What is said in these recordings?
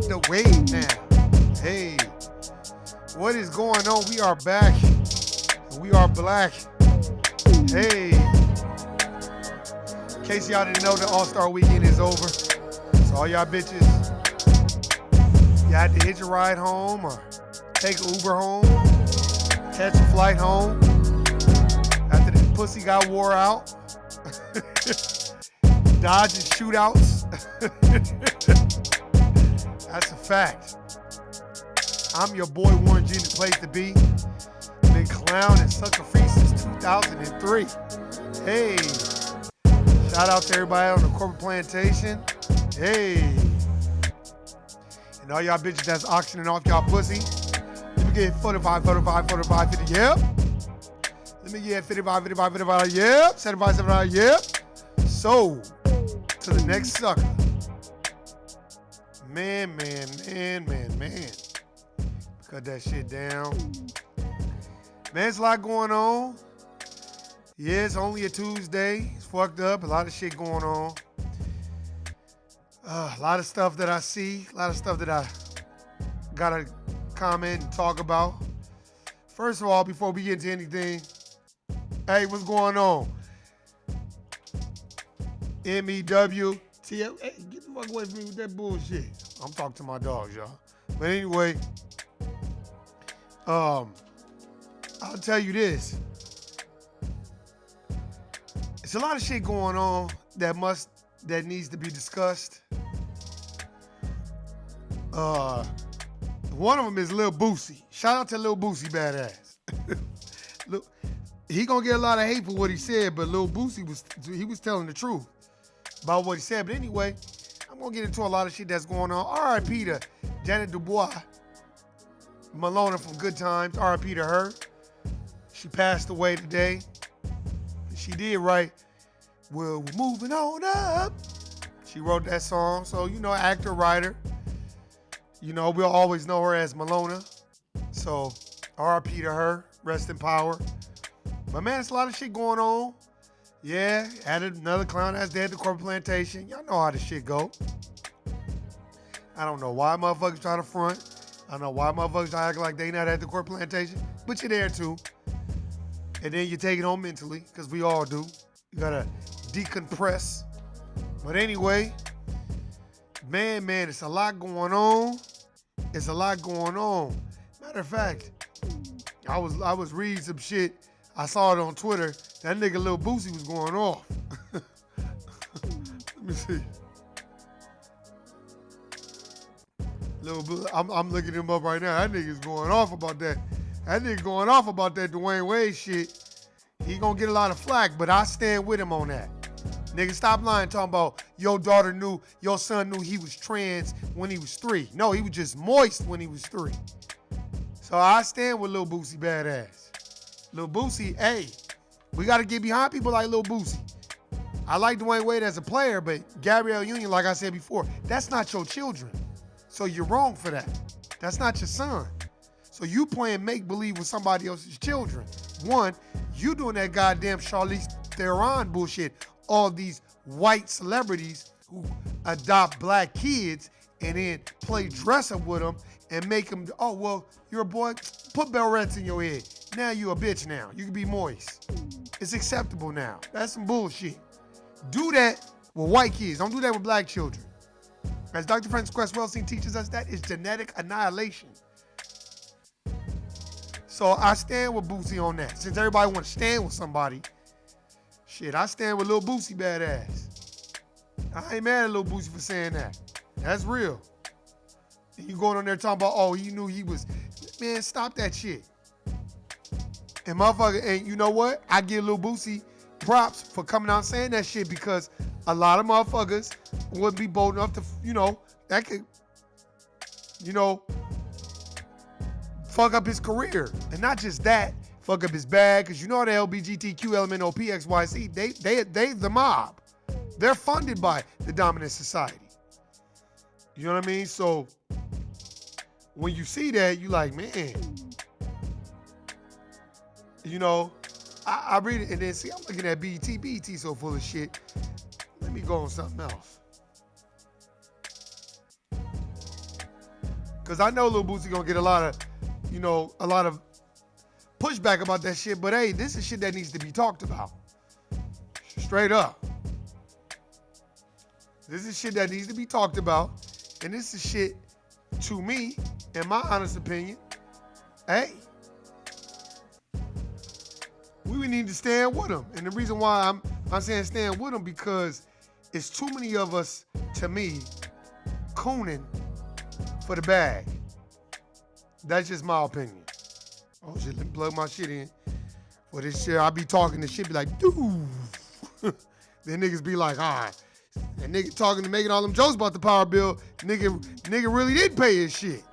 the wave now. Hey, what is going on? We are back. We are black. Hey. In case y'all didn't know, the All-Star Weekend is over. So all y'all bitches, you had to hitch a ride home or take an Uber home, catch a flight home after the pussy got wore out. Dodging shootouts. That's a fact. I'm your boy Warren G, the place to be. Been clown and sucker free since 2003. Hey. Shout out to everybody on the corporate plantation. Hey. And all y'all bitches that's auctioning off y'all pussy. Let me get 45, 50, yep. Let me get 55, yep. 75, yep. So, to the next sucker. Man. Cut that shit down. Man, there's a lot going on. Yeah, it's only a Tuesday. It's fucked up. A lot of shit going on. A lot of stuff that I see. A lot of stuff that I gotta comment and talk about. First of all, before we get into anything, hey, what's going on? MEW, TL, hey, get the fuck away from me with that bullshit. I'm talking to my dogs, y'all. But anyway, I'll tell you this. It's a lot of shit going on that needs to be discussed. One of them is Lil Boosie. Shout out to Lil Boosie badass. Look, he gonna get a lot of hate for what he said, but Lil Boosie was telling the truth about what he said. But anyway, I'm gonna get into a lot of shit that's going on. R.I.P. to Janet Dubois, Malona from Good Times. R.I.P. to her. She passed away today. She did write, "Well, we're moving on up." She wrote that song. So, actor, writer. We'll always know her as Malona. So, R.I.P. to her. Rest in power. But man, it's a lot of shit going on. Yeah, added another clown that's dead to corporate plantation. Y'all know how this shit go. I don't know why motherfuckers try to front. I don't know why motherfuckers try to act like they not at the corporate plantation. But you're there too. And then you take it home mentally, because we all do. You gotta decompress. But anyway, man, it's a lot going on. It's a lot going on. Matter of fact, I was reading some shit. I saw it on Twitter. That nigga Lil Boosie was going off. Let me see. I'm looking him up right now. That nigga's going off about that. That nigga going off about that Dwayne Wade shit. He gonna get a lot of flack, but I stand with him on that. Nigga, stop lying talking about your son knew he was trans when he was 3. No, he was just moist when he was 3. So I stand with Lil Boosie badass. Lil Boosie, hey, we gotta get behind people like Lil Boosie. I like Dwayne Wade as a player, but Gabrielle Union, like I said before, that's not your children. So you're wrong for that. That's not your son. So you playing make-believe with somebody else's children. One, you doing that goddamn Charlize Theron bullshit. All these white celebrities who adopt black kids and then play dress up with them and make them, oh, well, you're a boy, put barrettes in your head. Now you a bitch now. You can be moist. It's acceptable now. That's some bullshit. Do that with white kids. Don't do that with black children. As Dr. Francis Quest Wellstein teaches us, that is genetic annihilation. So I stand with Boosie on that. Since everybody want to stand with somebody, shit, I stand with Lil Boosie badass. I ain't mad at Lil Boosie for saying that. That's real. And you going on there talking about, oh, he knew he was, man, stop that shit. And motherfucker, and you know what? I give Lil Boosie props for coming out and saying that shit, because a lot of motherfuckers wouldn't be bold enough to, that could, fuck up his career. And not just that, fuck up his bag, because the LGBTQ element or PXYZ, they the mob. They're funded by the dominant society. You know what I mean? So when you see that, you like, man, I read it and then see, I'm looking at BET. BET so full of shit. Let me go on something else. Because I know Lil Boosie gonna get a lot of pushback about that shit. But hey, this is shit that needs to be talked about. Straight up. This is shit that needs to be talked about. And this is shit, to me, in my honest opinion, hey, we would need to stand with them. And the reason why I'm saying stand with them, because it's too many of us, to me, cooning for the bag. That's just my opinion. Oh shit, let me plug my shit in. For this shit, I be talking this shit, be like, dude. Then niggas be like, all right. And nigga talking and making all them jokes about the power bill. Nigga really didn't pay his shit.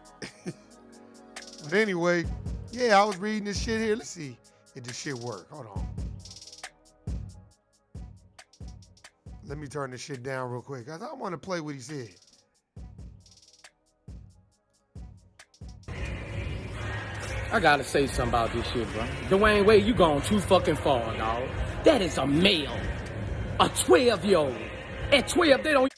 But anyway, yeah, I was reading this shit here. Let's see if this shit work. Hold on. Let me turn this shit down real quick, because I want to play what he said. I gotta say something about this shit, bro. Dwayne Wade, you going too fucking far, dog. That is a male. A 12-year-old. At 12, they don't...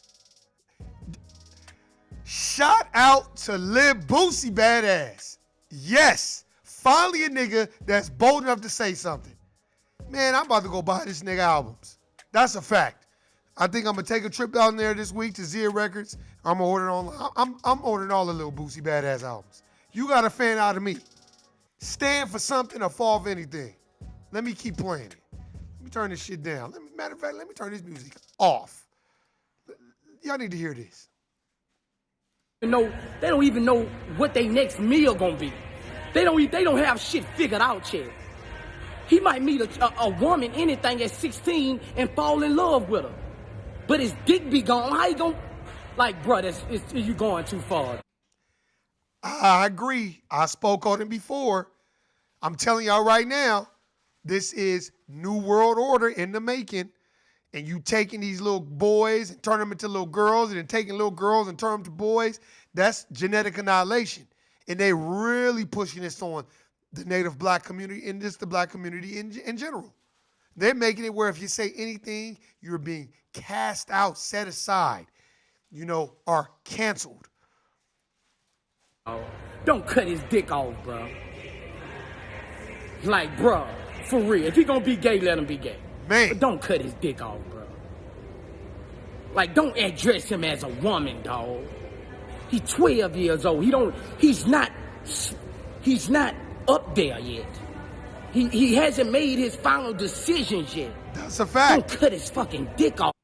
Shout out to Lil Boosie Badass. Yes, finally a nigga that's bold enough to say something. Man, I'm about to go buy this nigga albums. That's a fact. I think I'm gonna take a trip down there this week to Zia Records. I'm gonna order online. I'm ordering all the Lil Boosie Badass albums. You got a fan out of me. Stand for something or fall for anything. Let me keep playing it. Let me turn this shit down. Matter of fact, let me turn this music off. Y'all need to hear this. They don't even know what their next meal gonna be. They don't have shit figured out yet. He might meet a woman, anything at 16, and fall in love with her. But his dick be gone. How you gonna... Like, bro, you going too far. I agree. I spoke on it before. I'm telling y'all right now, this is New World Order in the making. And you taking these little boys and turn them into little girls, and then taking little girls and turn them to boys. That's genetic annihilation. And they really pushing this on the native black community and just the black community in general. They're making it where if you say anything, you're being cast out, set aside, or canceled. Don't cut his dick off, bro. Like, bro, for real. If he gonna be gay, let him be gay. Man. But don't cut his dick off, bro. Like, don't address him as a woman, dog. He's 12 years old. He's not up there yet. He hasn't made his final decisions yet. That's a fact. Don't cut his fucking dick off.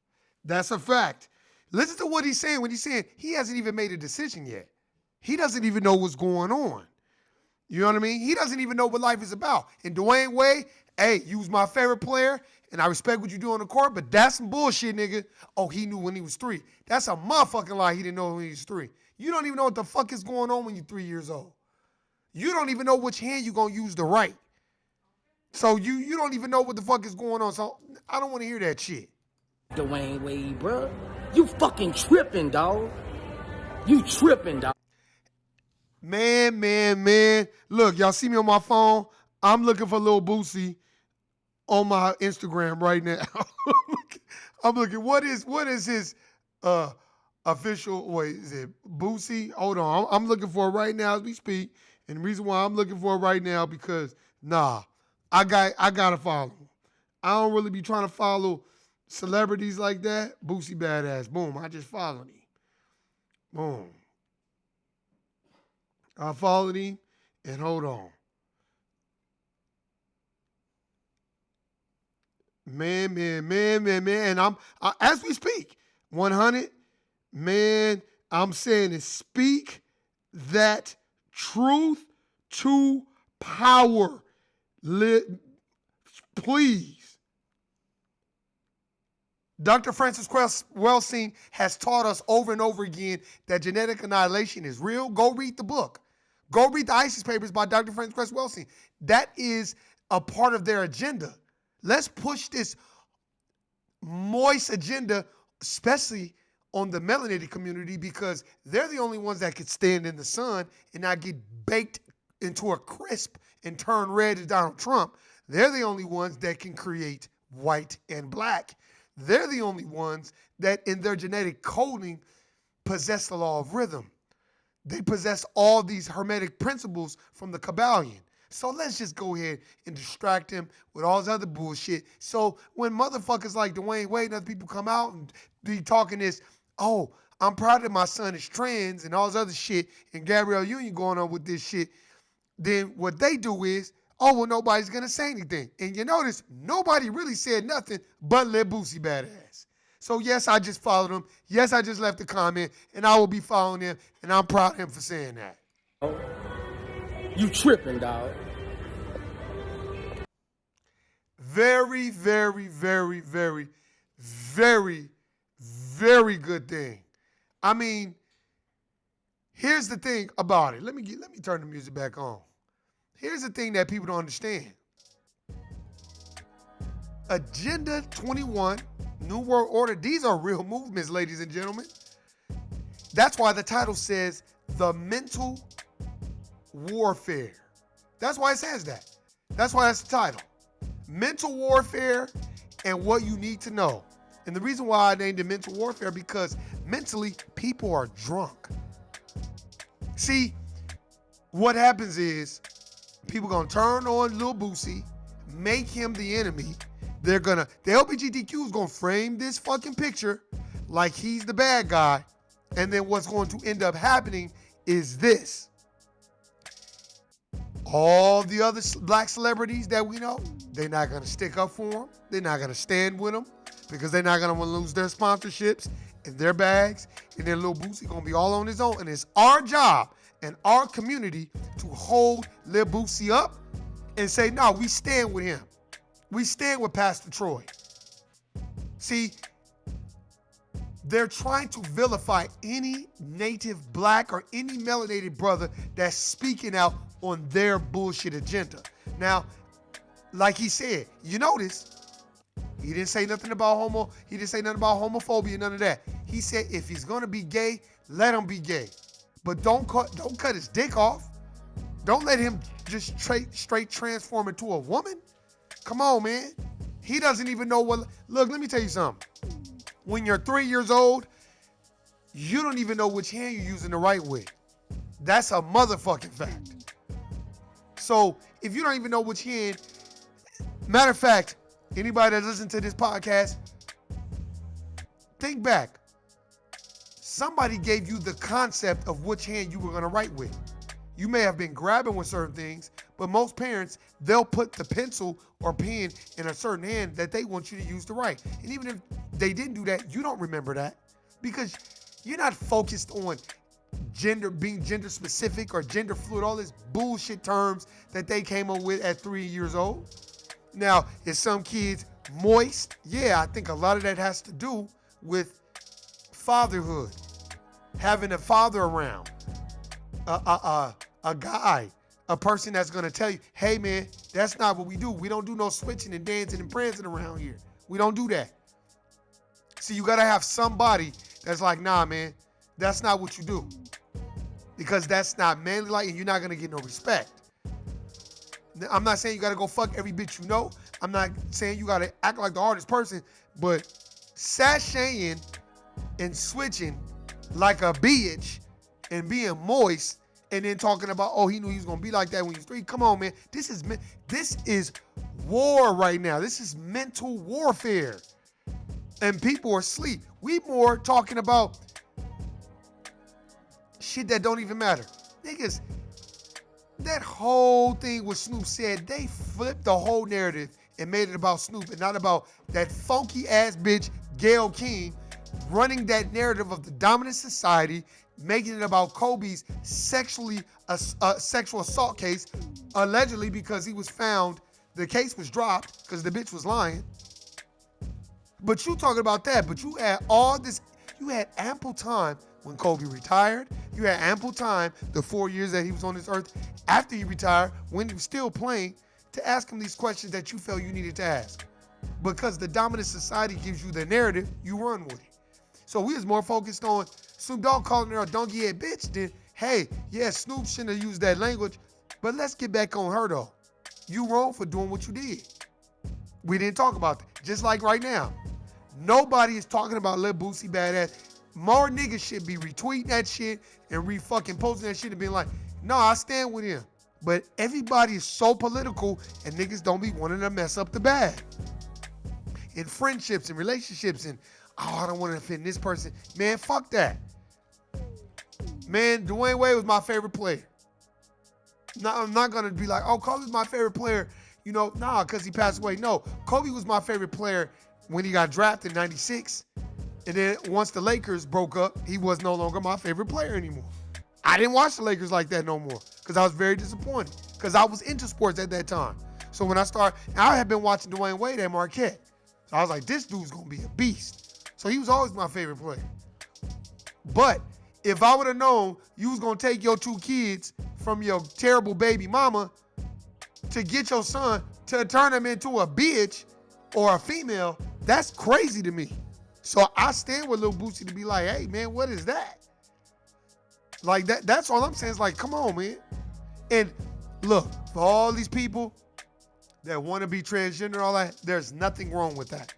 That's a fact. Listen to what he's saying when he's saying he hasn't even made a decision yet. He doesn't even know what's going on. You know what I mean? He doesn't even know what life is about. And Dwayne Wade, hey, you was my favorite player, and I respect what you do on the court, but that's some bullshit, nigga. Oh, he knew when he was 3. That's a motherfucking lie. He didn't know when he was 3. You don't even know what the fuck is going on when you're 3 years old. You don't even know which hand you're going to use to write. So you don't even know what the fuck is going on. So I don't want to hear that shit. Dwayne Wade, bro. You fucking tripping, dog. You tripping, dog. Man. Look, y'all see me on my phone? I'm looking for Lil Boosie on my Instagram right now. I'm looking. What is his official? Wait, is it Boosie? Hold on. I'm looking for it right now as we speak. And the reason why I'm looking for it right now because I gotta follow him. I don't really be trying to follow celebrities like that. Boosie Badass. Boom. I just followed him. Boom. I followed him, and hold on. Man. And as we speak, 100, man, I'm saying is speak that truth to power. Please. Dr. Francis Welsing has taught us over and over again that genetic annihilation is real. Go read the book. Go read the ISIS papers by Dr. Francis Welsing. That is a part of their agenda. Let's push this moist agenda, especially on the melanated community, because they're the only ones that could stand in the sun and not get baked into a crisp and turn red as Donald Trump. They're the only ones that can create white and black. They're the only ones that in their genetic coding possess the law of rhythm. They possess all these hermetic principles from the Kabbalion. So let's just go ahead and distract him with all this other bullshit. So when motherfuckers like Dwayne Wade and other people come out and be talking this, oh, I'm proud that my son is trans and all this other shit, and Gabrielle Union going on with this shit, then what they do is, oh, well, nobody's going to say anything. And you notice, nobody really said nothing but Lil Boosie Badass. So yes, I just followed him. Yes, I just left a comment, and I will be following him, and I'm proud of him for saying that. You tripping, dog. Very, very, very, very, very, very good thing. I mean, here's the thing about it. Let me turn the music back on. Here's the thing that people don't understand. Agenda 21, New World Order, these are real movements, ladies and gentlemen. That's why the title says the mental warfare. That's why it says that. That's why that's the title. Mental warfare and what you need to know. And the reason why I named it mental warfare, because mentally people are drunk. See, what happens is people gonna turn on Lil Boosie, make him the enemy. The LGBTQ is gonna frame this fucking picture like he's the bad guy. And then what's going to end up happening is this. All the other black celebrities that we know, they're not going to stick up for them. They're not going to stand with them because they're not going to want to lose their sponsorships and their bags. And then Lil Boosie going to be all on his own. And it's our job and our community to hold Lil Boosie up and say, no, we stand with him. We stand with Pastor Troy. See, they're trying to vilify any native black or any melanated brother that's speaking out on their bullshit agenda. Now, like he said, you notice, he didn't say nothing about he didn't say nothing about homophobia, none of that. He said if he's gonna be gay, let him be gay. But don't cut his dick off. Don't let him just straight transform into a woman. Come on, man. He doesn't even know what, look, let me tell you something. When you're 3 years old, you don't even know which hand you're using the right way. That's a motherfucking fact. So if you don't even know which hand, matter of fact, anybody that listens to this podcast, think back. Somebody gave you the concept of which hand you were going to write with. You may have been grabbing with certain things, but most parents, they'll put the pencil or pen in a certain hand that they want you to use to write. And even if they didn't do that, you don't remember that because you're not focused on being gender specific or gender fluid, all this bullshit terms that they came up with at 3 years old. Now, is some kids moist? Yeah, I think a lot of that has to do with fatherhood, having a father around, a guy, a person that's gonna tell you, hey man, that's not what we do. We don't do no switching and dancing and prancing around here. We don't do that. See, you gotta have somebody that's like, nah man, that's not what you do. Because that's not manly like, and you're not gonna get no respect. I'm not saying you gotta go fuck every bitch you know. I'm not saying you gotta act like the hardest person, but sashaying and switching like a bitch and being moist and then talking about, oh, he knew he was gonna be like that when he was 3. Come on, man. This is war right now. This is mental warfare. And people are asleep. We more talking about shit that don't even matter. Niggas, that whole thing with Snoop said, they flipped the whole narrative and made it about Snoop and not about that funky ass bitch, Gayle King, running that narrative of the dominant society, making it about Kobe's sexual assault case, allegedly because he was found, the case was dropped because the bitch was lying. But you talking about that, but you had all this, you had ample time when Kobe retired. You had ample time the 4 years that he was on this earth after he retired, when he was still playing, to ask him these questions that you felt you needed to ask. Because the dominant society gives you the narrative, you run with it. So we was more focused on Snoop Dogg calling her a donkey head bitch than, hey, yeah, Snoop shouldn't have used that language, but let's get back on her though. You wrong for doing what you did. We didn't talk about that. Just like right now. Nobody is talking about Lil Boosie Badass. More niggas should be retweeting that shit and fucking posting that shit and being like, no, I stand with him. But everybody is so political and niggas don't be wanting to mess up the bag. In friendships and relationships and, oh, I don't want to offend this person. Man, fuck that. Man, Dwayne Wade was my favorite player. No, I'm not going to be like, oh, Kobe's my favorite player. You know, nah, because he passed away. No, Kobe was my favorite player when he got drafted in 96. And then once the Lakers broke up, he was no longer my favorite player anymore. I didn't watch the Lakers like that no more because I was very disappointed because I was into sports at that time. So when I had been watching Dwayne Wade at Marquette. So I was like, this dude's going to be a beast. So he was always my favorite player. But if I would have known you was going to take your 2 kids from your terrible baby mama to get your son to turn him into a bitch or a female, that's crazy to me. So I stand with Lil Boosie to be like, hey, man, what is that? Like, that's all I'm saying is like, come on, man. And look, for all these people that want to be transgender and all that, there's nothing wrong with that.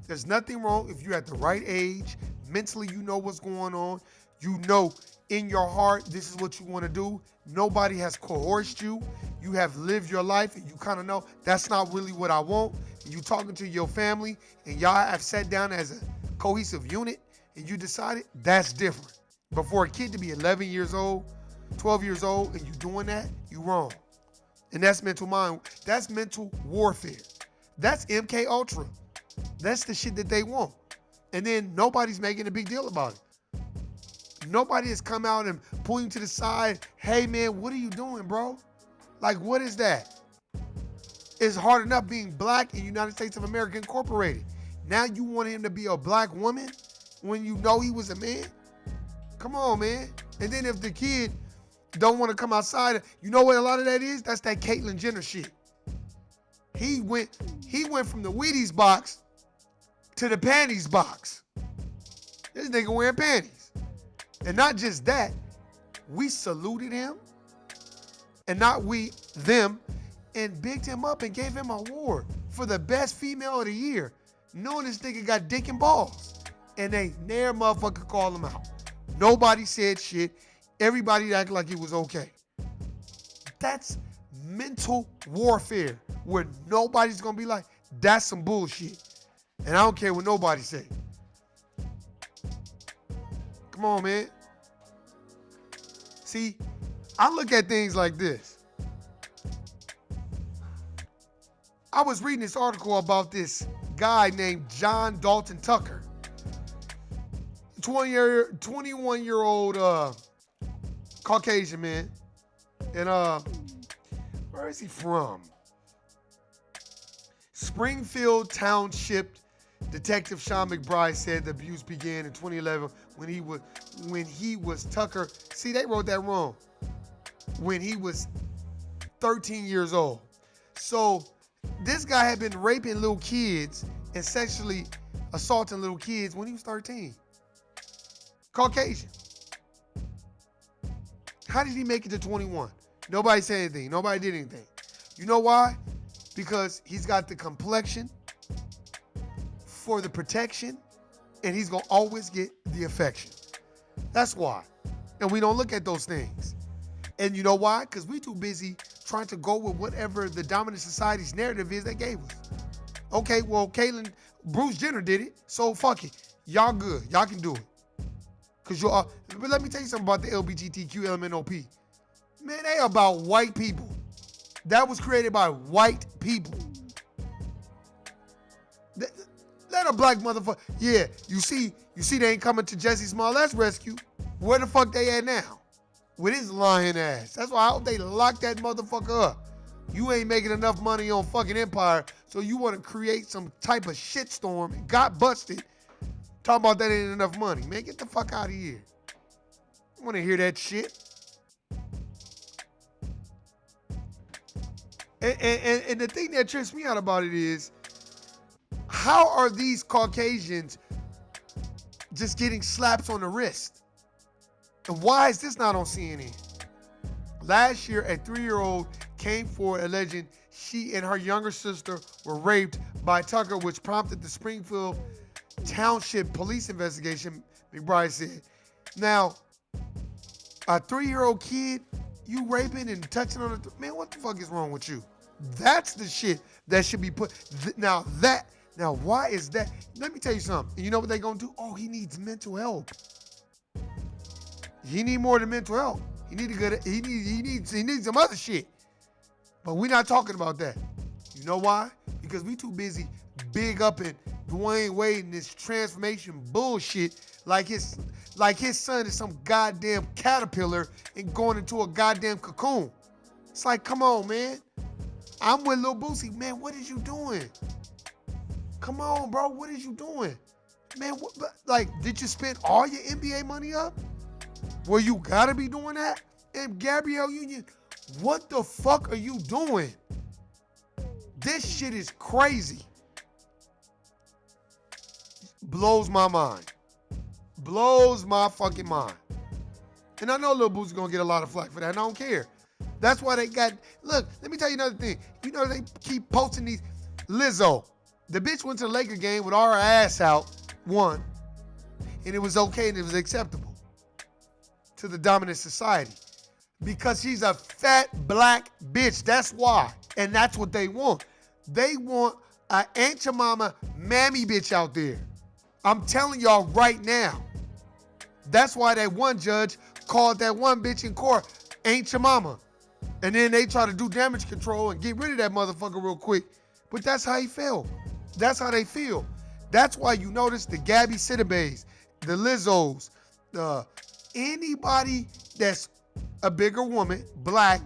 There's nothing wrong if you're at the right age. Mentally, you know what's going on. You know in your heart, this is what you want to do. Nobody has coerced you. You have lived your life and you kind of know that's not really what I want. And you talking to your family and y'all have sat down as a cohesive unit and you decided that's different. But for a kid to be 11 years old, 12 years old, and you doing that, you wrong. And that's mental warfare. That's MK Ultra. That's the shit that they want. And then nobody's making a big deal about it. Nobody has come out and pulled you to the side. Hey man, what are you doing, bro? Like, what is that? It's hard enough being black in United States of America Incorporated. Now you want him to be a black woman when you know he was a man? Come on, man. And then if the kid don't want to come outside, you know what a lot of that is? That's that Caitlyn Jenner shit. He went from the Wheaties box to the panties box. This nigga wearing panties. And not just that, we saluted him, and not we, them, and bigged him up and gave him an award for the best female of the year, knowing this nigga got dick and balls. And they never motherfucker called him out. Nobody said shit. Everybody acted like it was okay. That's mental warfare where nobody's gonna be like, that's some bullshit. And I don't care what nobody say. Come on, man. See, I look at things like this. I was reading this article about this guy named John Dalton Tucker. 21-year-old Caucasian man. And where is he from? Springfield Township Detective Sean McBride said the abuse began in 2011 when he was Tucker. See, they wrote that wrong. When he was 13 years old. So this guy had been raping little kids and sexually assaulting little kids when he was 13. Caucasian. How did he make it to 21? Nobody said anything. Nobody did anything. You know why? Because he's got the complexion for the protection, and he's going to always get the affection. That's why. And we don't look at those things. And you know why? Because we too busy trying to go with whatever the dominant society's narrative is they gave us. Okay, well, Bruce Jenner did it, so fuck it. Y'all good. Y'all can do it. But let me tell you something about the LGBTQ LMNOP. Man, they about white people. That was created by white people. Let a black motherfucker. Yeah, you see they ain't coming to Jussie Smollett's rescue. Where the fuck they at now? With his lying ass. That's why I hope they lock that motherfucker up. You ain't making enough money on fucking Empire, so you want to create some type of shitstorm and got busted. Talking about that ain't enough money. Man, get the fuck out of here. I want to hear that shit. And the thing that trips me out about it is, how are these Caucasians just getting slaps on the wrist? And why is this not on CNN? Last year, a 3-year-old came forward alleging she and her younger sister were raped by Tucker, which prompted the Springfield Township police investigation. McBride said, now, a 3-year-old kid, you raping and touching on the, man, what the fuck is wrong with you? That's the shit that should be put. Now, why is that? Let me tell you something. You know what they gonna do? Oh, he needs mental help. He need more than mental help. He needs some other shit. But we're not talking about that. You know why? Because we too busy big up in Dwayne Wade and this transformation bullshit like his son is some goddamn caterpillar and going into a goddamn cocoon. It's like, come on, man. I'm with Lil Boosie. Man, what is you doing? Come on, bro. What is you doing? Man, did you spend all your NBA money up? Well, you gotta be doing that? And Gabrielle Union, what the fuck are you doing? This shit is crazy. Blows my mind. Blows my fucking mind. And I know Lil Boosie's gonna get a lot of flack for that, and I don't care. That's why they got, look, let me tell you another thing. You know they keep posting these, Lizzo, the bitch went to the Laker game with all her ass out, won, and it was okay and it was acceptable to the dominant society. Because she's a fat black bitch, that's why. And that's what they want. They want an Aunt Your Mama mammy bitch out there. I'm telling y'all right now. That's why that one judge called that one bitch in court Aunt Your Mama. And then they try to do damage control and get rid of that motherfucker real quick. But that's how he felt. That's how they feel. That's why you notice the Gabby Sidibe's, the Lizzos, anybody that's a bigger woman, black,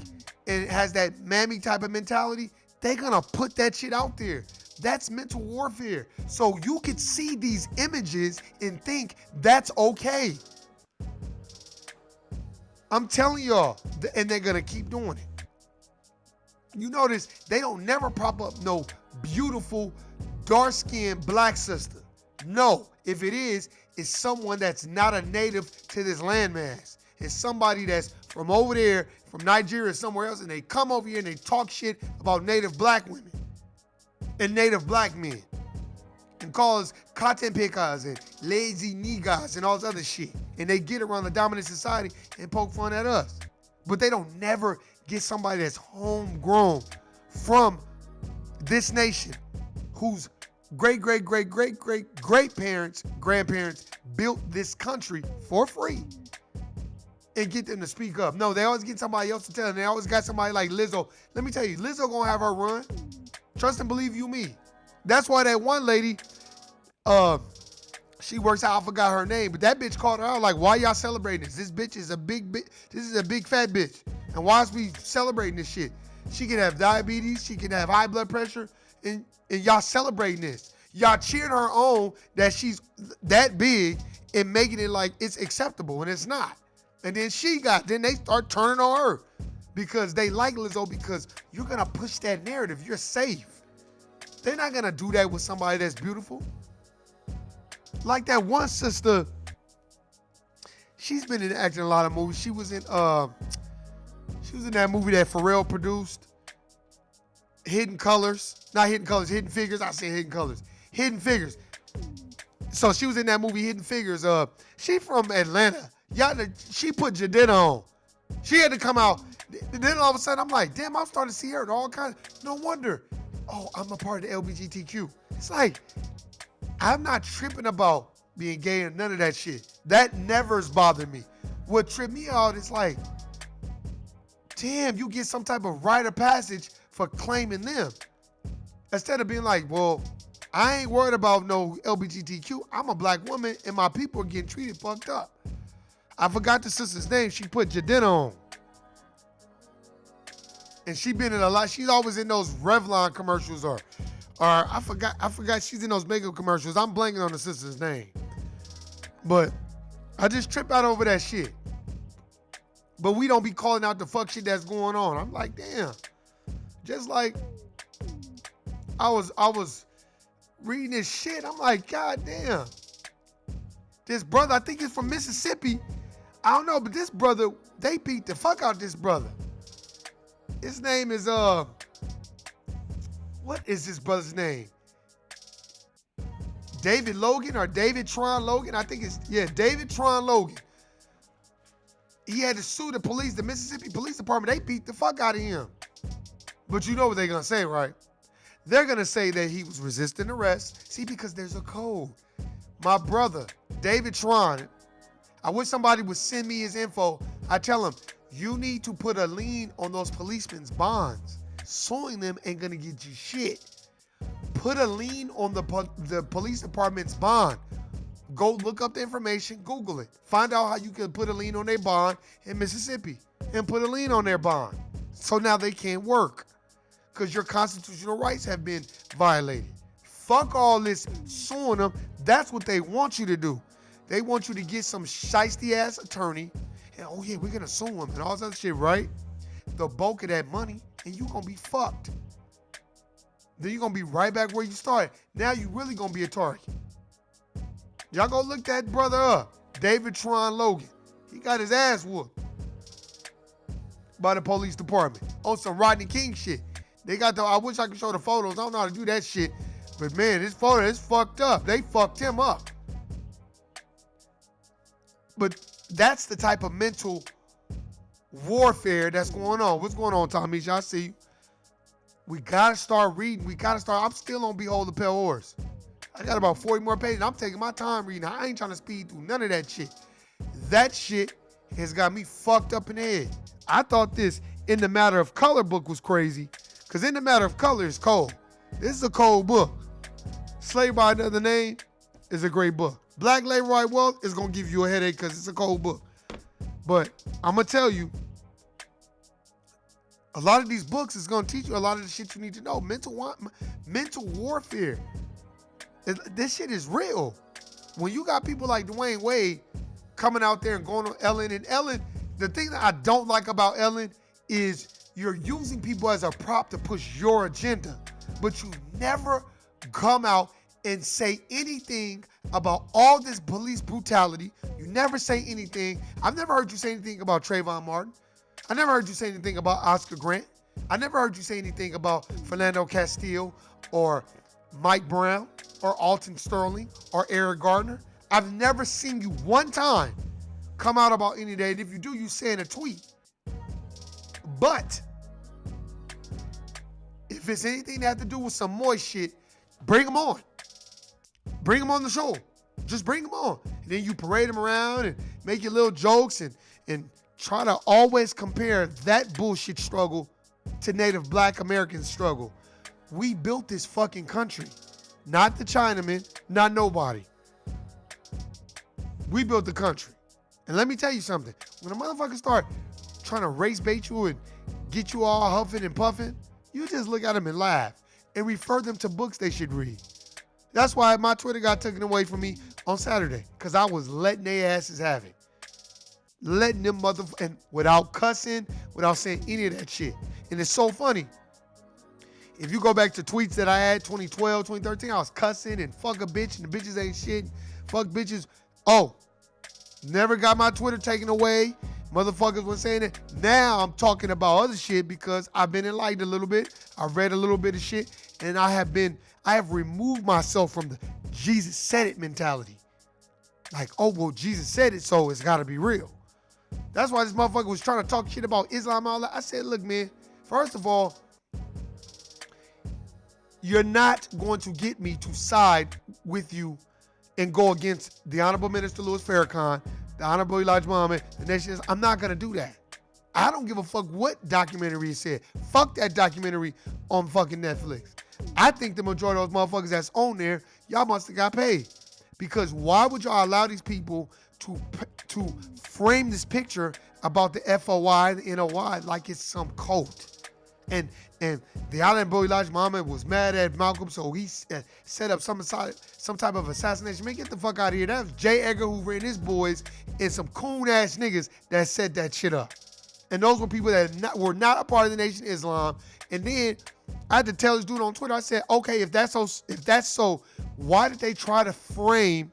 and has that mammy type of mentality, they're gonna put that shit out there. That's mental warfare. So you could see these images and think that's okay. I'm telling y'all, and they're gonna keep doing it. You notice they don't never pop up no beautiful, dark-skinned black sister. No, if it is, it's someone that's not a native to this landmass. It's somebody that's from over there, from Nigeria or somewhere else, and they come over here and they talk shit about native black women and native black men and call us cotton pickers and lazy niggas and all this other shit. And they get around the dominant society and poke fun at us. But they don't never get somebody that's homegrown from this nation whose great-great-great-great-great-great-parents, grandparents built this country for free and get them to speak up. No, they always get somebody else to tell them. They always got somebody like Lizzo. Let me tell you, Lizzo gonna have her run. Trust and believe you me. That's why that one lady, she works out, I forgot her name, but that bitch called her out like, why y'all celebrating this? This bitch is a big bitch. This is a big fat bitch. And why is we celebrating this shit? She can have diabetes, she can have high blood pressure, and y'all celebrating this. Y'all cheering her on that she's that big and making it like it's acceptable, and it's not. And then then they start turning on her because they like Lizzo because you're gonna push that narrative. You're safe. They're not gonna do that with somebody that's beautiful. Like that one sister, she's been acting in a lot of movies. She was in that movie that Pharrell produced, Hidden Colors. Not Hidden Colors, Hidden Figures. I say Hidden Colors. Hidden Figures. So she was in that movie, Hidden Figures. She from Atlanta. She put Jadena on. She had to come out. Then all of a sudden, I'm like, damn, I'm starting to see her in all kinds. No wonder. Oh, I'm a part of the LGBTQ. It's like, I'm not tripping about being gay or none of that shit. That never's bothered me. What tripped me out is like, damn, you get some type of rite of passage for claiming them. Instead of being like, well, I ain't worried about no LGBTQ. I'm a black woman and my people are getting treated fucked up. I forgot the sister's name. She put Jadena on. And she been in a lot. She's always in those Revlon commercials or I forgot she's in those makeup commercials. I'm blanking on the sister's name. But I just trip out over that shit. But we don't be calling out the fuck shit that's going on. I'm like, damn. Just like I was reading this shit. I'm like, God damn. This brother, I think he's from Mississippi. I don't know, but this brother, they beat the fuck out this brother. His name is, what is this brother's name? David Logan or David Tron Logan. I think it's, David Tron Logan. He had to sue the Mississippi Police Department. They beat the fuck out of him. But you know what they're going to say, right? They're going to say that he was resisting arrest. See, because there's a code. My brother, David Tron, I wish somebody would send me his info. I tell him, you need to put a lien on those policemen's bonds. Suing them ain't going to get you shit. Put a lien on the police department's bond. Go look up the information, Google it. Find out how you can put a lien on their bond in Mississippi and put a lien on their bond. So now they can't work because your constitutional rights have been violated. Fuck all this suing them. That's what they want you to do. They want you to get some shiesty ass attorney and, oh yeah, we're going to sue him and all this other shit, right? The bulk of that money and you going to be fucked. Then you're going to be right back where you started. Now you really going to be a target. Y'all go look that brother up. David Tron Logan. He got his ass whooped by the police department on some Rodney King shit. They got I wish I could show the photos. I don't know how to do that shit. But man, this photo is fucked up. They fucked him up. But that's the type of mental warfare that's going on. What's going on, Tommy? I see you. We got to start reading. I'm still on Behold the Pale Horse. I got about 40 more pages. I'm taking my time reading. I ain't trying to speed through none of that shit. That shit has got me fucked up in the head. I thought this In the Matter of Color book was crazy because In the Matter of Color is cold. This is a cold book. Slave by Another Name is a great book. Black Labor White Wealth is going to give you a headache because it's a cold book. But I'm going to tell you, a lot of these books is going to teach you a lot of the shit you need to know. Mental warfare. This shit is real. When you got people like Dwayne Wade coming out there and going on Ellen, and Ellen, the thing that I don't like about Ellen is you're using people as a prop to push your agenda, but you never come out and say anything about all this police brutality. You never say anything. I've never heard you say anything about Trayvon Martin. I never heard you say anything about Oscar Grant. I never heard you say anything about Philando Castile or Mike Brown or Alton Sterling or Eric Gardner. I've never seen you one time come out about any day. And if you do, you say in a tweet. But if it's anything that has to do with some moist shit, bring them on. Bring them on the show. Just bring them on. And then you parade them around and make your little jokes and try to always compare that bullshit struggle to Native Black American struggle. We built this fucking country. Not the Chinamen, not nobody. We built the country. And let me tell you something. When a motherfucker start trying to race bait you and get you all huffing and puffing, you just look at them and laugh and refer them to books they should read. That's why my Twitter got taken away from me on Saturday, because I was letting their asses have it. Letting them and without cussing, without saying any of that shit. And it's so funny. If you go back to tweets that I had 2012, 2013, I was cussing and fuck a bitch and the bitches ain't shit. Fuck bitches. Oh, never got my Twitter taken away. Motherfuckers were saying it. Now I'm talking about other shit because I've been enlightened a little bit. I've read a little bit of shit, and I have removed myself from the Jesus said it mentality. Like, oh, well, Jesus said it, so it's got to be real. That's why this motherfucker was trying to talk shit about Islam and all that. I said, look, man, first of all, you're not going to get me to side with you and go against the Honorable Minister Louis Farrakhan, the Honorable Elijah Muhammad, the nation. I'm not going to do that. I don't give a fuck what documentary it said. Fuck that documentary on fucking Netflix. I think the majority of those motherfuckers that's on there, y'all must have got paid. Because why would y'all allow these people to frame this picture about the FOI, the NOI, like it's some cult? And the Honorable Elijah Muhammad was mad at Malcolm, so he set up some type of assassination. Man, get the fuck out of here. That was J. Edgar Hoover and his boys and some coon-ass niggas that set that shit up. And those were people that were not a part of the Nation of Islam. And then I had to tell this dude on Twitter, I said, okay, if that's so, why did they try to frame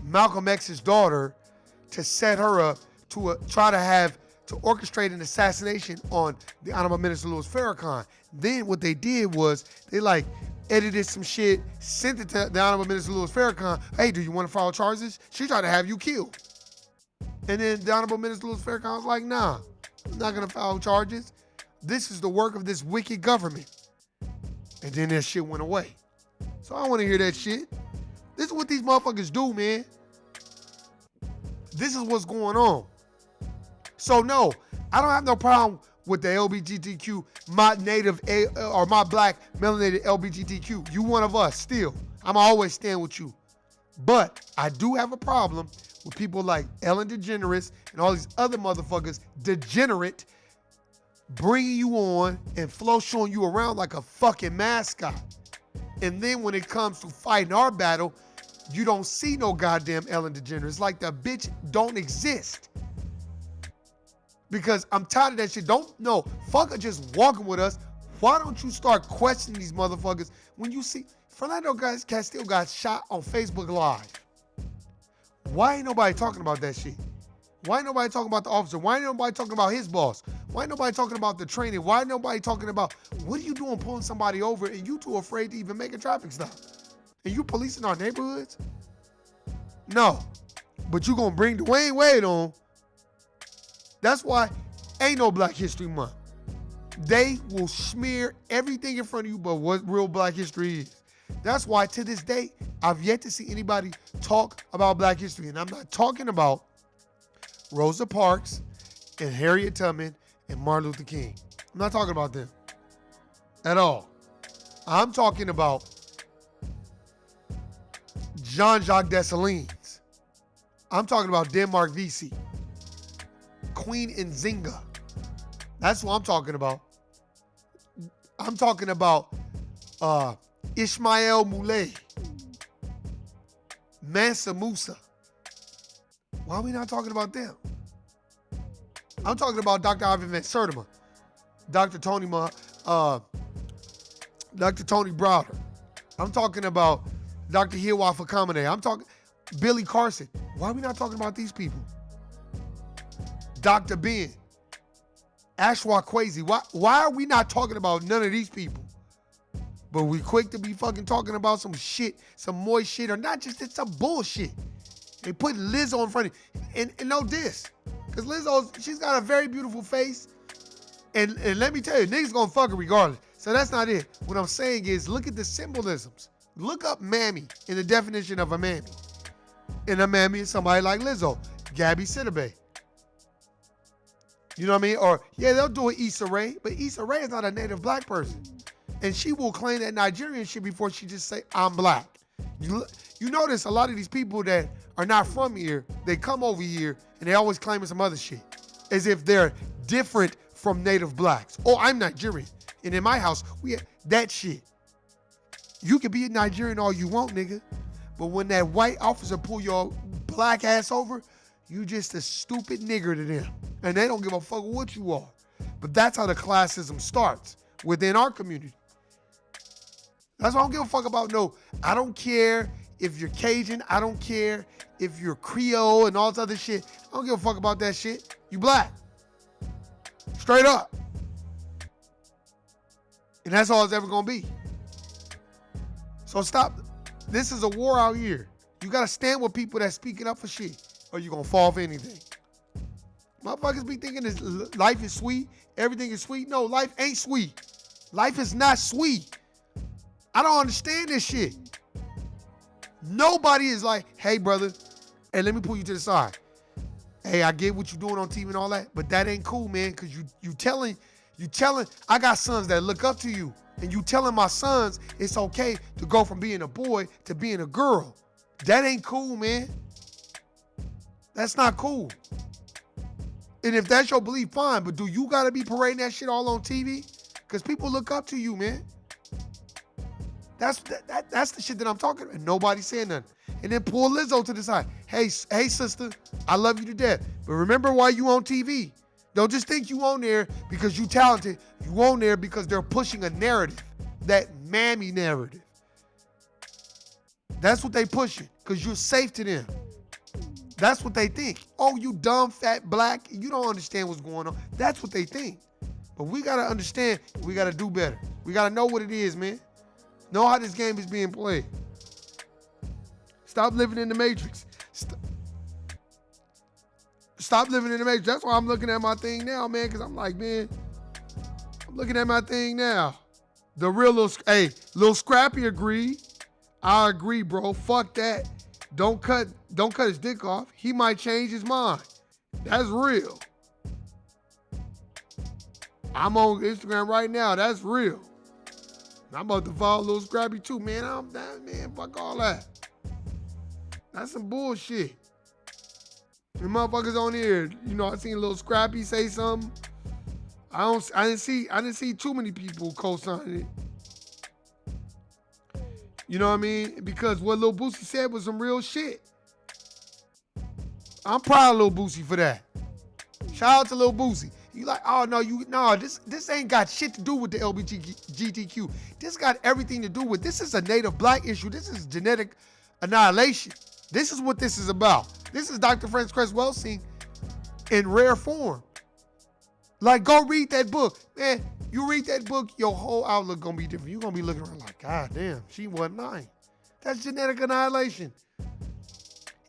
Malcolm X's daughter to set her up to to orchestrate an assassination on the Honorable Minister Louis Farrakhan? Then what they did was they like, edited some shit, sent it to the Honorable Minister Louis Farrakhan. Hey, do you want to file charges? She tried to have you killed. And then the Honorable Minister Louis Farrakhan was like, nah, I'm not going to file charges. This is the work of this wicked government. And then that shit went away. So I don't want to hear that shit. This is what these motherfuckers do, man. This is what's going on. So no, I don't have no problem with the LGBTQ, my native or my black melanated LGBTQ. You one of us still. I'm always stand with you. But I do have a problem with people like Ellen DeGeneres and all these other motherfuckers, degenerate, bringing you on and flow showing you around like a fucking mascot. And then when it comes to fighting our battle, you don't see no goddamn Ellen DeGeneres. Like the bitch don't exist. Because I'm tired of that shit. Fuck her just walking with us. Why don't you start questioning these motherfuckers when you see Philando Castile got shot on Facebook Live? Why ain't nobody talking about that shit? Why ain't nobody talking about the officer? Why ain't nobody talking about his boss? Why ain't nobody talking about the training? Why ain't nobody talking about what are you doing pulling somebody over and you too afraid to even make a traffic stop? And you policing our neighborhoods? No. But you gonna bring Dwayne Wade on. That's why ain't no Black History Month. They will smear everything in front of you but what real Black history is. That's why to this day, I've yet to see anybody talk about Black history. And I'm not talking about Rosa Parks and Harriet Tubman and Martin Luther King. I'm not talking about them at all. I'm talking about Jean-Jacques Dessalines. I'm talking about Denmark Vesey, Queen Nzinga. That's what I'm talking about. I'm talking about Ismail Moulay, Mansa Musa. Why are we not talking about them? I'm talking about Dr. Ivan Van Sertima, Dr. Tony Browder. I'm talking about Dr. Hiwa Fakamane. I'm talking Billy Carson. Why are we not talking about these people? Dr. Ben, Ashwa Kwesi. Why are we not talking about none of these people? But we quick to be fucking talking about some shit, some moist shit, or not just it's some bullshit. They put Lizzo in front of you. And know this, because Lizzo, she's got a very beautiful face. And let me tell you, niggas gonna fuck her regardless. So that's not it. What I'm saying is, look at the symbolisms. Look up mammy in the definition of a mammy. And a mammy is somebody like Lizzo, Gabby Sidibe. You know what I mean? Or, yeah, they'll do an Issa Rae, but Issa Rae is not a native black person. And she will claim that Nigerian shit before she just say, I'm black. You notice a lot of these people that are not from here, they come over here and they always claiming some other shit. As if they're different from native blacks. Oh, I'm Nigerian. And in my house, we have that shit. You can be a Nigerian all you want, nigga. But when that white officer pull your black ass over, you just a stupid nigger to them. And they don't give a fuck what you are. But that's how the classism starts within our community. That's why I don't give a fuck about I don't care if you're Cajun. I don't care if you're Creole and all this other shit. I don't give a fuck about that shit. You black. Straight up. And that's all it's ever gonna be. So stop. This is a war out here. You gotta stand with people that's speaking up for shit, or you gonna fall for anything. Motherfuckers be thinking this life is sweet, everything is sweet. No, life ain't sweet. Life is not sweet. I don't understand this shit. Nobody is like, hey brother, hey, let me pull you to the side. Hey, I get what you're doing on TV and all that, but that ain't cool, man, because you telling, I got sons that look up to you, and you telling my sons it's okay to go from being a boy to being a girl. That ain't cool, man. That's not cool. And if that's your belief, fine, but do you gotta be parading that shit all on TV? Because people look up to you, man. That's the shit that I'm talking about. And nobody's saying nothing. And then pull Lizzo to the side. Hey sister, I love you to death. But remember why you on TV. Don't just think you on there because you talented. You on there because they're pushing a narrative. That mammy narrative. That's what they pushing. Because you're safe to them. That's what they think. Oh, you dumb, fat, black. You don't understand what's going on. That's what they think. But we got to understand. We got to do better. We got to know what it is, man. Know how this game is being played. Stop living in the Matrix. Stop living in the Matrix. That's why I'm looking at my thing now, man, because I'm like, man, I'm looking at my thing now. The real Lil Scrappy agreed. I agree, bro. Fuck that. Don't cut his dick off. He might change his mind. That's real. I'm on Instagram right now. That's real. I'm about to follow Lil Scrappy too, man. Man, fuck all that. That's some bullshit. The motherfuckers on here, you know, I seen Lil Scrappy say something. I didn't see too many people co-signing it. You know what I mean? Because what Lil Boosie said was some real shit. I'm proud of Lil Boosie for that. Shout out to Lil Boosie. You like, oh no, this ain't got shit to do with the LGBTQ. This got everything to do with, this is a native black issue. This is genetic annihilation. This is what this is about. This is Dr. Frances Cress Welsing in rare form. Like, go read that book. Man, you read that book, your whole outlook gonna be different. You're gonna be looking around like, God damn, she wasn't lying. That's genetic annihilation.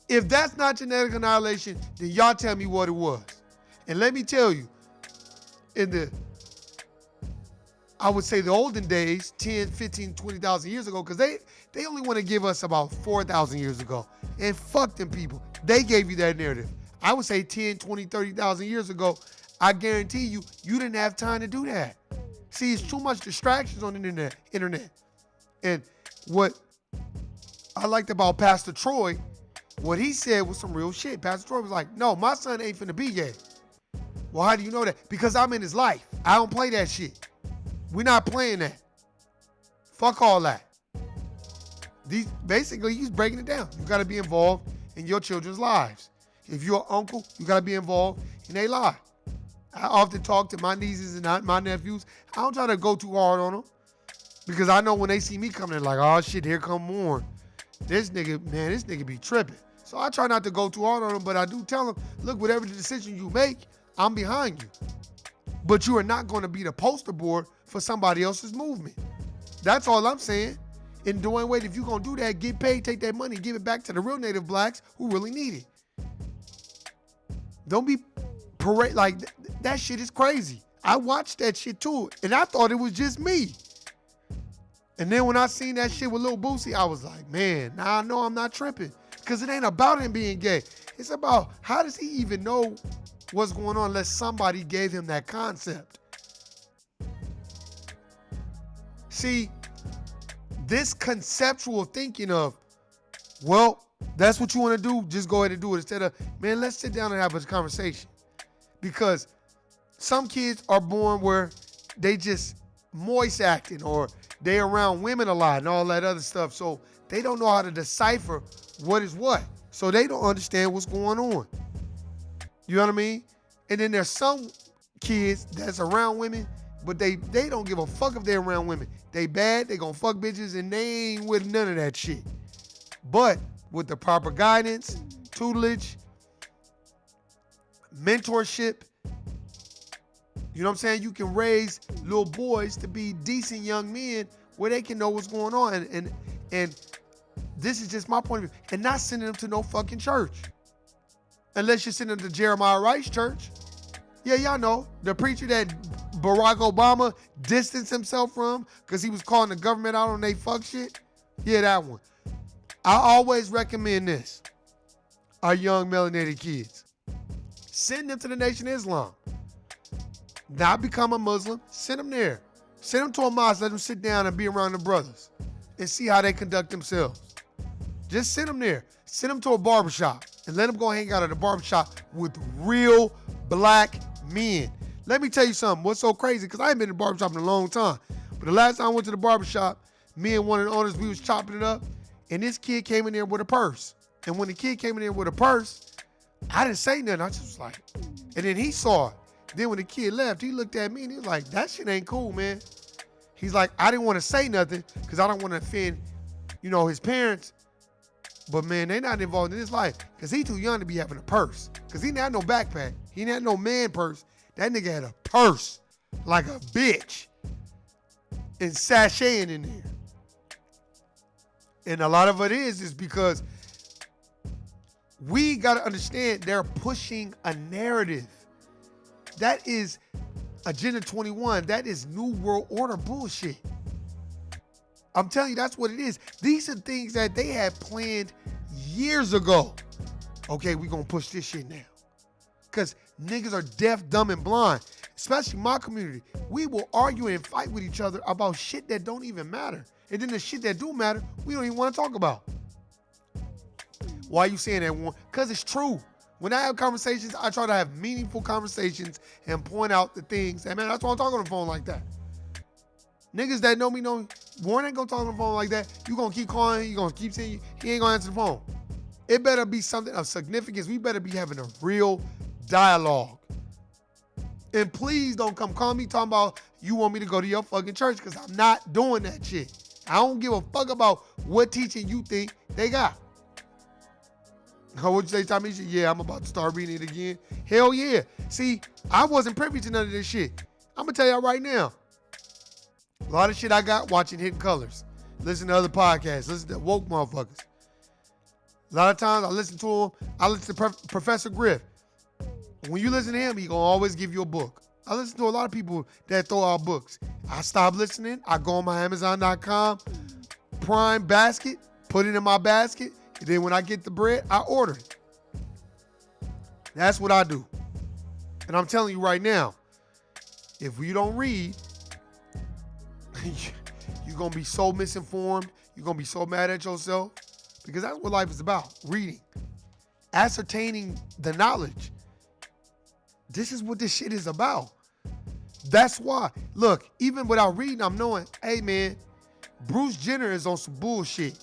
If that's not genetic annihilation, then y'all tell me what it was. And let me tell you, I would say the olden days, 10, 15, 20,000 years ago, because they only want to give us about 4,000 years ago. And fuck them people. They gave you that narrative. I would say 10, 20, 30,000 years ago, I guarantee you didn't have time to do that. See, it's too much distractions on the internet. And what I liked about Pastor Troy, what he said was some real shit. Pastor Troy was like, no, my son ain't finna be gay. Well, how do you know that? Because I'm in his life. I don't play that shit. We're not playing that. Fuck all that. Basically, he's breaking it down. You got to be involved in your children's lives. If you're an uncle, you got to be involved in their life. I often talk to my nieces and my nephews. I don't try to go too hard on them because I know when they see me coming, they're like, oh shit, here come more. This nigga be tripping. So I try not to go too hard on them, but I do tell them, look, whatever the decision you make, I'm behind you. But you are not going to be the poster board for somebody else's movement. That's all I'm saying. And Dwayne Wade, if you're going to do that, get paid, take that money, give it back to the real native blacks who really need it. Don't be parade like that shit is crazy. I watched that shit too, and I thought it was just me. And then when I seen that shit with Lil Boosie, I was like, man, now I know I'm not tripping. Because it ain't about him being gay. It's about how does he even know what's going on unless somebody gave him that concept. See, this conceptual thinking of, well, that's what you want to do, just go ahead and do it. Instead of, man, let's sit down and have a conversation. Because some kids are born where they just moist acting or they around women a lot and all that other stuff. So they don't know how to decipher what is what. So they don't understand what's going on. You know what I mean? And then there's some kids that's around women, but they don't give a fuck if they're around women. They bad, they gonna fuck bitches, and they ain't with none of that shit. But with the proper guidance, tutelage, mentorship, you know what I'm saying? You can raise little boys to be decent young men where they can know what's going on. And this is just my point of view. And not sending them to no fucking church. Unless you're sending them to Jeremiah Rice Church. Yeah, y'all know. The preacher that Barack Obama distanced himself from because he was calling the government out on they fuck shit. Yeah, that one. I always recommend this. Our young melanated kids. Send them to the Nation of Islam. Not become a Muslim. Send them there. Send them to a mosque. Let them sit down and be around the brothers and see how they conduct themselves. Just send them there. Send them to a barbershop and let them go hang out at a barbershop with real black men. Let me tell you something. What's so crazy, because I ain't been in the barbershop in a long time, but the last time I went to the barbershop, me and one of the owners, we was chopping it up, and this kid came in there with a purse. And when the kid came in there with a purse, I didn't say nothing. I just was like, and then he saw it. Then when the kid left, he looked at me and he was like, that shit ain't cool, man. He's like, I didn't want to say nothing because I don't want to offend, his parents. But man, they not involved in his life because he too young to be having a purse. Because he didn't have no backpack. He didn't have no man purse. That nigga had a purse like a bitch and sashaying in there. And a lot of it is because we got to understand they're pushing a narrative. That is Agenda 21. That is New World Order bullshit. I'm telling you, that's what it is. These are things that they had planned years ago. Okay, we gonna push this shit now. Because niggas are deaf, dumb, and blind. Especially my community. We will argue and fight with each other about shit that don't even matter. And then the shit that do matter, we don't even want to talk about. Why are you saying that, Warren? Because it's true. When I have conversations, I try to have meaningful conversations and point out the things. And man, that's why I'm talking on the phone like that. Niggas that know me know Warren ain't gonna talk on the phone like that. You gonna keep calling, you gonna keep saying he ain't gonna answer the phone. It better be something of significance. We better be having a real dialogue. And please don't come call me talking about you want me to go to your fucking church, because I'm not doing that shit. I don't give a fuck about what teaching you think they got. What'd you say, Tommy? Yeah, I'm about to start reading it again. Hell yeah. See, I wasn't privy to none of this shit. I'm gonna tell y'all right now. A lot of shit I got watching Hidden Colors. Listen to other podcasts. Listen to woke motherfuckers. A lot of times I listen to him. I listen to Professor Griff. When you listen to him, he gonna always give you a book. I listen to a lot of people that throw out books. I stop listening. I go on my Amazon.com Prime basket, put it in my basket, and then when I get the bread, I order it. That's what I do. And I'm telling you right now, if you don't read, you're going to be so misinformed. You're going to be so mad at yourself, because that's what life is about, reading, ascertaining the knowledge. This is what this shit is about. That's why, look, even without reading, I'm knowing, hey man, Bruce Jenner is on some bullshit.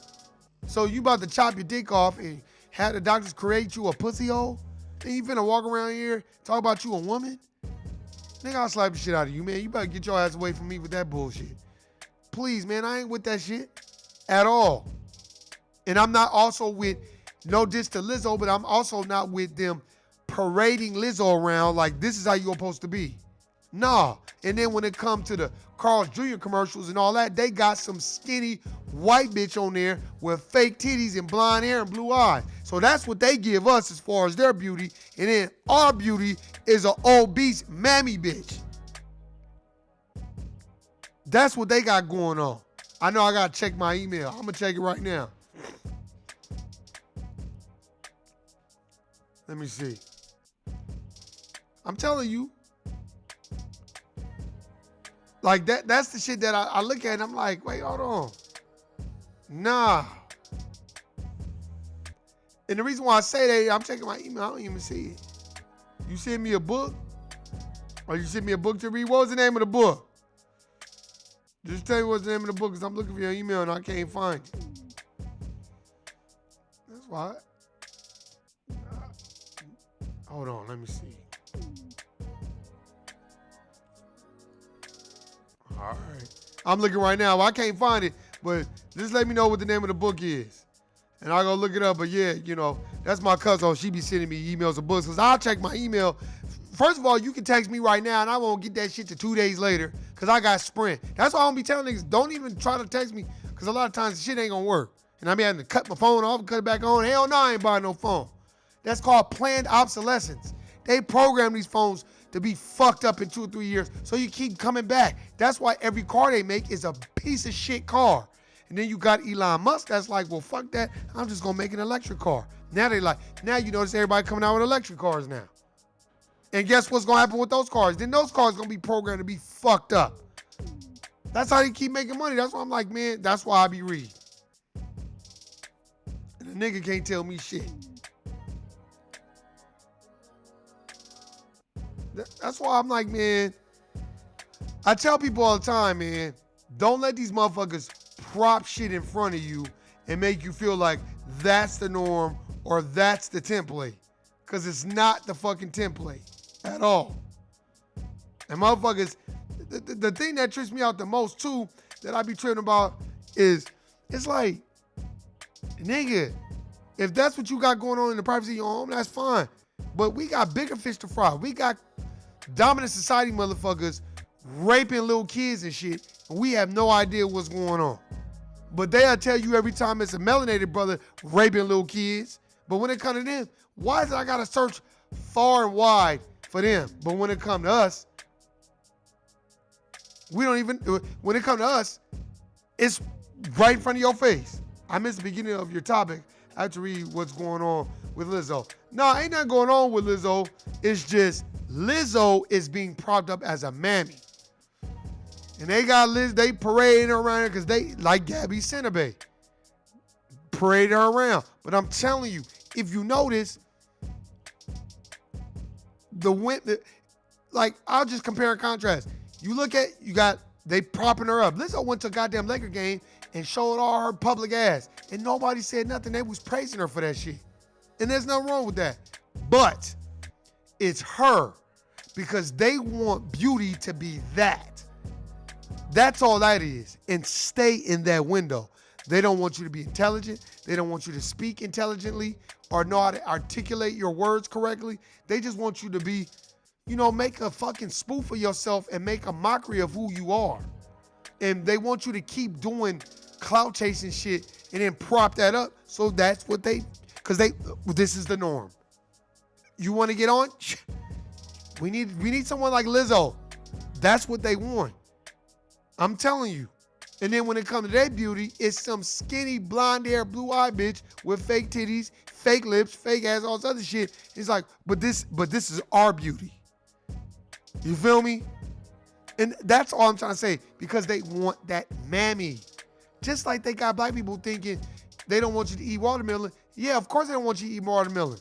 So you about to chop your dick off and have the doctors create you a pussy hole? Then you finna walk around here, talk about you a woman? Nigga, I'll slap the shit out of you, man. You better get your ass away from me with that bullshit. Please, man, I ain't with that shit at all. And I'm not also with, no diss to Lizzo, but I'm also not with them parading Lizzo around like this is how you're supposed to be. Nah. And then when it comes to the Carl's Jr. commercials and all that, they got some skinny white bitch on there with fake titties and blonde hair and blue eyes. So that's what they give us as far as their beauty. And then our beauty is an obese mammy bitch. That's what they got going on. I know I got to check my email. I'm going to check it right now. Let me see. I'm telling you. Like that's the shit that I look at and I'm like, wait, hold on. Nah. And the reason why I say that, I'm checking my email, I don't even see it. You send me a book? Or you send me a book to read? What was the name of the book? Just tell me what's the name of the book, because I'm looking for your email and I can't find it. That's why. Hold on, let me see. All right. I'm looking right now. Well, I can't find it, but just let me know what the name of the book is. And I'll go look it up. But yeah, you know, that's my cousin. She be sending me emails of books, because I'll check my email. First of all, you can text me right now and I won't get that shit to 2 days later, because I got Sprint. That's why I don't be telling niggas, don't even try to text me, because a lot of times the shit ain't gonna work. And I be having to cut my phone off and cut it back on. Hell no, I ain't buying no phone. That's called planned obsolescence. They program these phones to be fucked up in 2 or 3 years, so you keep coming back. That's why every car they make is a piece of shit car. And then you got Elon Musk that's like, well, fuck that. I'm just gonna make an electric car. Now you notice everybody coming out with electric cars now. And guess what's gonna happen with those cars? Then those cars gonna be programmed to be fucked up. That's how they keep making money. That's why I'm like, man, that's why I be reading. And the nigga can't tell me shit. That's why I'm like, man, I tell people all the time, man, don't let these motherfuckers prop shit in front of you and make you feel like that's the norm or that's the template. Because it's not the fucking template at all. And motherfuckers, the thing that trips me out the most too, that I be tripping about is, it's like, nigga, if that's what you got going on in the privacy of your home, that's fine. But we got bigger fish to fry. We got dominant society motherfuckers raping little kids and shit, and we have no idea what's going on. But they'll tell you every time it's a melanated brother raping little kids. But when it comes to them, why is it I got to search far and wide for them? But when it comes to us, we don't even, when it comes to us, it's right in front of your face. I missed the beginning of your topic. I have to read what's going on with Lizzo. No, ain't nothing going on with Lizzo. It's just Lizzo is being propped up as a mammy. And they got Liz, they parading her around because they, like Gabby Sidibe, parade her around. But I'm telling you, if you notice, like, I'll just compare and contrast. You look at, they propping her up. Lizzo went to a goddamn Laker game and showed all her public ass. And nobody said nothing. They was praising her for that shit. And there's nothing wrong with that. But it's her because they want beauty to be that. That's all that is. And stay in that window. They don't want you to be intelligent. They don't want you to speak intelligently or know how to articulate your words correctly. They just want you to be, make a fucking spoof of yourself and make a mockery of who you are. And they want you to keep doing clout chasing shit and then prop that up. So that's what this is the norm. You want to get on? We need someone like Lizzo. That's what they want. I'm telling you. And then when it comes to their beauty, it's some skinny, blonde hair, blue-eyed bitch with fake titties, fake lips, fake ass, all this other shit. It's like, but this is our beauty. You feel me? And that's all I'm trying to say, because they want that mammy. Just like they got black people thinking they don't want you to eat watermelon. Yeah, of course they don't want you to eat watermelon.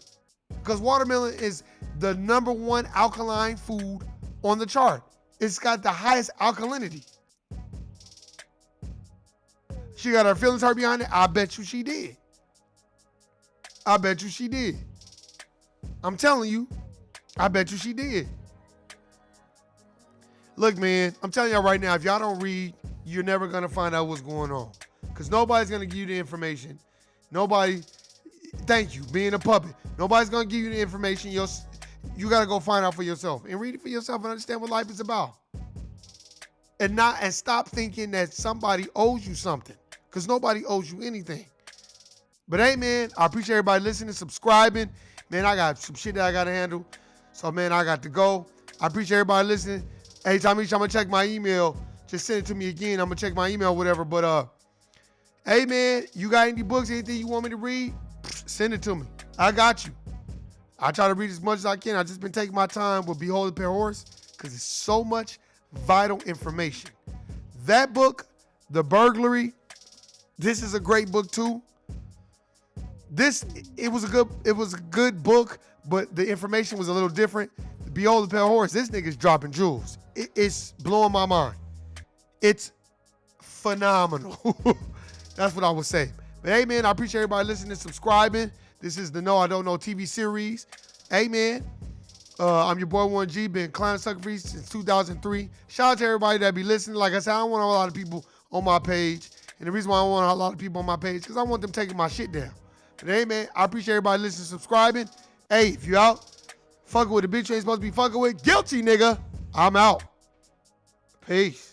Because watermelon is the #1 alkaline food on the chart. It's got the highest alkalinity. She got her feelings hurt behind it. I bet you she did. I'm telling you, I bet you she did. Look, man, I'm telling y'all right now, if y'all don't read, you're never going to find out what's going on. Because nobody's going to give you the information. Thank you, being a puppet. Nobody's going to give you the information. You got to go find out for yourself and read it for yourself and understand what life is about. And stop thinking that somebody owes you something. Because nobody owes you anything. But hey, man, I appreciate everybody listening, subscribing. Man, I got some shit that I got to handle. So, man, I got to go. I appreciate everybody listening. Anytime I'm going to check my email, just send it to me again. I'm going to check my email, whatever. But, hey, man, you got any books, anything you want me to read? Send it to me. I got you. I try to read as much as I can. I've just been taking my time with Behold the Pale Horse because it's so much vital information. That book, The Burglary, this is a great book too. It was a good book, but the information was a little different. Behold the Pale Horse, this nigga's dropping jewels. It's blowing my mind. It's phenomenal. That's what I would say. But hey, man, I appreciate everybody listening and subscribing. This is the No I Don't Know TV series. Hey, man, I'm your boy 1G, been clowning sucker free since 2003. Shout out to everybody that be listening. Like I said, I don't want a lot of people on my page. And the reason why I want a lot of people on my page is because I want them taking my shit down. But hey, man, I appreciate everybody listening, subscribing. Hey, if you out, fucking with the bitch you ain't supposed to be fucking with, guilty, nigga. I'm out. Peace.